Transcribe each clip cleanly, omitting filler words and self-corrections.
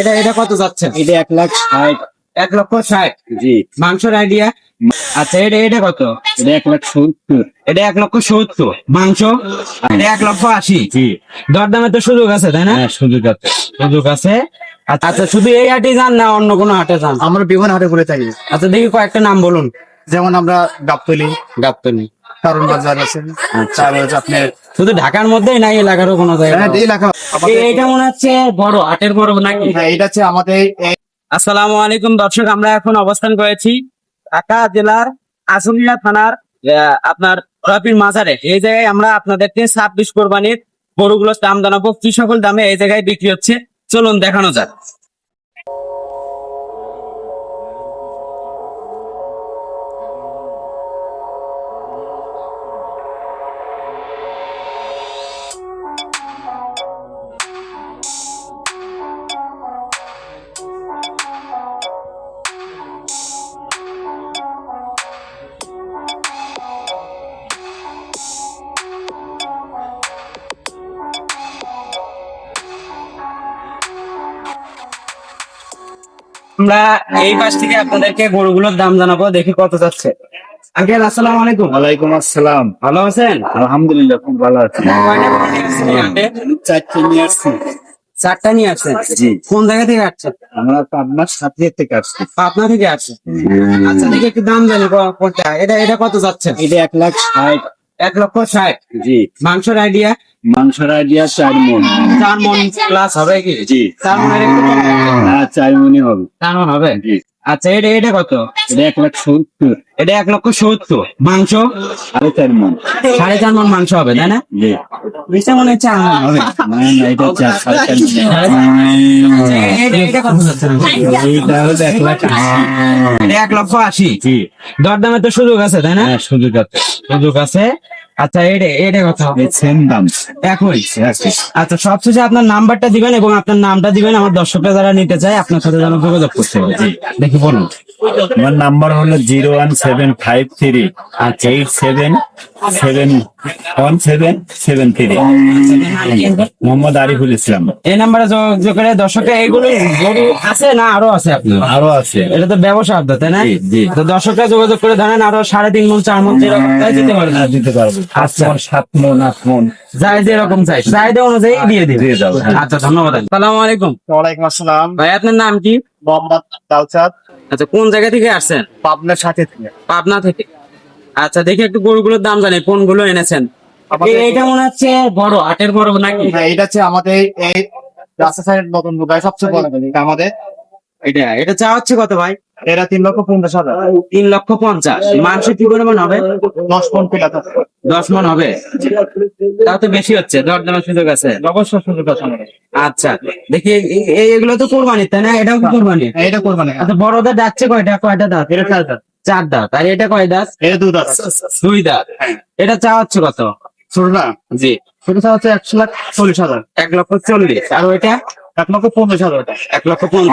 এটা এটা কত যাচ্ছেন? এটা 1,60,000। 1,60,000। জি। মাংসের আইডিয়া? আচ্ছা, এটা এটা কত? এটা 1,70,000। এটা 1,70,000। মাংস? এটা 1,80,000। জি। দরদামে তো সুযোগ আছে, তাই না? হ্যাঁ, সুযোগ আছে। সুযোগ আছে। আচ্ছা, শুধু এই হাটে যান না অন্য কোনো হাটে যান? আমরা বিভিন্ন হাটে ঘুরে থাকি, আচ্ছা, দেখি কয়েকটা নাম বলুন। যেমন আমরা গাবতলী, গাবতলী, কারণ বাজার আছে, তারপর হচ্ছে আপনার শুধু ঢাকার মধ্যেই নাই, এলাকারও কোনো জায়গায়? এই এলাকা এটা মনে হচ্ছে বড় হাটের বড় নাকি? হ্যাঁ, এটা হচ্ছে আমাদের আসসালামু আলাইকুম দর্শক, আমরা এখন অবস্থান করেছি ঢাকা জেলার আশুলিয়া থানার আপনার রবির মাজারে। এই জায়গায় আমরা আপনাদেরকে 26 কোরবানির গরুগুলোর দাম জানাবো, কি সকল দামে এই জায়গায় বিক্রি হচ্ছে, চলুন দেখানো যাক। আমরা এই পাশ থেকে আপনাদেরকে গরুগুলোর দাম জানাবো, দেখি কত যাচ্ছে। আঙ্কেল আসসালামু আলাইকুম। ওয়ালাইকুম আসসালাম। ভালো আছেন? আলহামদুলিল্লাহ, খুব ভালো আছি। কয়টা গরু নিয়ে আসছেন এই হাটে? 4টা নিয়ে আসছি। 4টা নিয়ে আসছেন? জি। কোন জায়গা থেকে আসছেন? আমরা তো আপনার সাথে থেকে আসছি। পাবনা থেকে আসছেন? আচ্ছা, দেখি একটু দাম জানি কোনটা। এটা এটা কত যাচ্ছেন? এটা 1,60,000। 1,60,000। জি। মাংসের আইডিয়া? মাংসের আইডিয়া 4 মণ। 4 মণ প্লাস হবে কি? জি। 4 মণের একটু কম হবে। হ্যাঁ, 4 মণই হবে। 4 মণ হবে? জি। আচ্ছা, এটা এটা কত? এটা 1,70,000। এটা 1,70,000। মাংস? 4.5 মণ। 4.5 মণ মাংস হবে, তাই না? জি। বেশি মনে হচ্ছে 4 মণ হবে। না না, এটা 4.5 এটা কত যাচ্ছেন? এটা হলো 1,80,000। এটা 1,80,000। জি। দরদামে তো সুযোগ আছে, তাই না? হ্যাঁ, সুযোগ আছে। সুযোগ আছে। আচ্ছা, এটা এটা কত? এই সেম দাম। একই। আচ্ছা, সবশেষে আপনার নাম্বারটা দিবেন এবং আপনার নামটা দিবেন, আমার দর্শকরা যারা নিতে চায় আপনার সাথে যেন যোগাযোগ করতে পারে। জি, দেখি বলুন। আমার নাম্বার হলো 0175387717773। মোহাম্মদ আরিফুল ইসলাম। এই নাম্বারে যোগাযোগ করে দর্শকরা এইগুলো গরু আছে না আরো আছে আপনার? আরো আছে। এটা তো ব্যবসা আড্ডা, তাই না? জি, জি। তো দর্শকরা যোগাযোগ করে ধরেন আরো 3.5 মণ 4 মণ যেরকম চাই দিতে পারবেন। হ্যাঁ, দিতে পারবো। আচ্ছা। 7 মণ 8 মণ যাই যেরকম চাই চাহিদা অনুযায়ী দিয়ে দিবে। দিয়ে যাবো। আচ্ছা, ধন্যবাদ। আসসালামু আলাইকুম। ওয়ালাইকুম আসসালাম। ভাই, আপনার নাম কি? মোহাম্মদ দাউচাঁদ, আচ্ছা, কোন জায়গা থেকে আসছেন? পাবনার সাথে থেকে। পাবনা থেকে। আচ্ছা, দেখি একটু গরুগুলোর দাম জানি, কোনগুলো এনেছেন? এইটা মনে হচ্ছে বড় হাটের বড় নাকি? হ্যাঁ, এটা হচ্ছে আমাদের এই রাস্তা সাইড নতুন ঢুকায় সবচেয়ে বড় গলি। এটা আমাদের এটা এটা চা হচ্ছে কত ভাই? এরা 3,50,000। 3,50,000। মাংস কি পরিমাণ হবে? 10 মণ পেলাতে 10 মণ হবে? তাও তো বেশি হচ্ছে, দরদামের সুযোগ আছে। অবশ্যই সুযোগ আছে আমাদের। আচ্ছা, দেখি এগুলো তো কোরবানি, তাই না? এটাও কি কোরবানি? হ্যাঁ, এটা করবা না। আচ্ছা, বড়দের যাচ্ছে কয়টা কয়টা দাঁত? এটা 4 দাঁত। 4 দাঁত। আর এটা কয় দাঁত? এটা 2 দাঁত। 2 দাঁত। এটা চা হচ্ছে কত? ছোট না, জি। ছোটটা হচ্ছে 1,40,000। 1,40,000। আর ওইটা? 1,50,000। 1,50,000।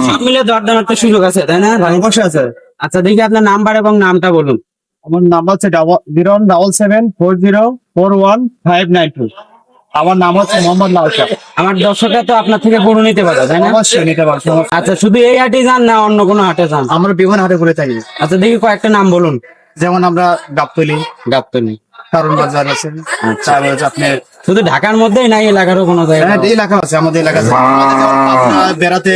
সব মিলে দরদামের তো সুযোগ আছে, তাই না? অবশ্যই আছে। আচ্ছা, দেখি আপনার নাম্বার এবং নামটা বলুন। আমার নাম্বার হচ্ছে 01774041592। আমার নাম হচ্ছে মোহাম্মদ লাউচাঁদ। আমার দর্শকরা তো আপনার থেকে গরু নিতে পারে, তাই না? অবশ্যই নিতে পারছো। আচ্ছা, শুধু এই হাটে যান না অন্য কোনো হাটে যান? আমরা বিভিন্ন হাটে ঘুরে থাকি, আচ্ছা, দেখি কয়েকটা নাম বলুন। যেমন আমরা গাবতলী, গাবতলী, কারণ বাজার আছে, তারপর হচ্ছে আপনার শুধু ঢাকার মধ্যেই নাই, এলাকারও কোনো জায়গায়? এই এলাকা আছে, আমাদের এলাকা আছে। আমাদের যেমন পাবনা বেড়াতে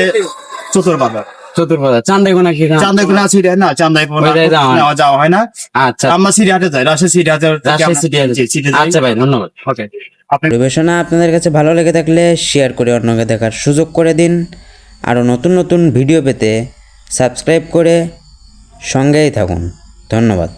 চতুর বাজার, চতুর্থ চান্দাইগোনা কি? চান্দাইগুনা আছে না, চান্দাইগুনা ওইটাই যাওয়া হয়। যাওয়া হয় না। আচ্ছা, আমরা সিটি হাটে যাই, রাজশাহী সিটি হাটে। রাজশাহী সিটি হাটে। জি, সিটি যাই। আচ্ছা ভাই, ধন্যবাদ। ওকে। পরিবেশনা আপনাদের কাছে ভালো লেগে থাকলে শেয়ার করে অন্যকে দেখার সুযোগ করে দিন। আরও নতুন নতুন ভিডিও পেতে সাবস্ক্রাইব করে সঙ্গেই থাকুন। ধন্যবাদ।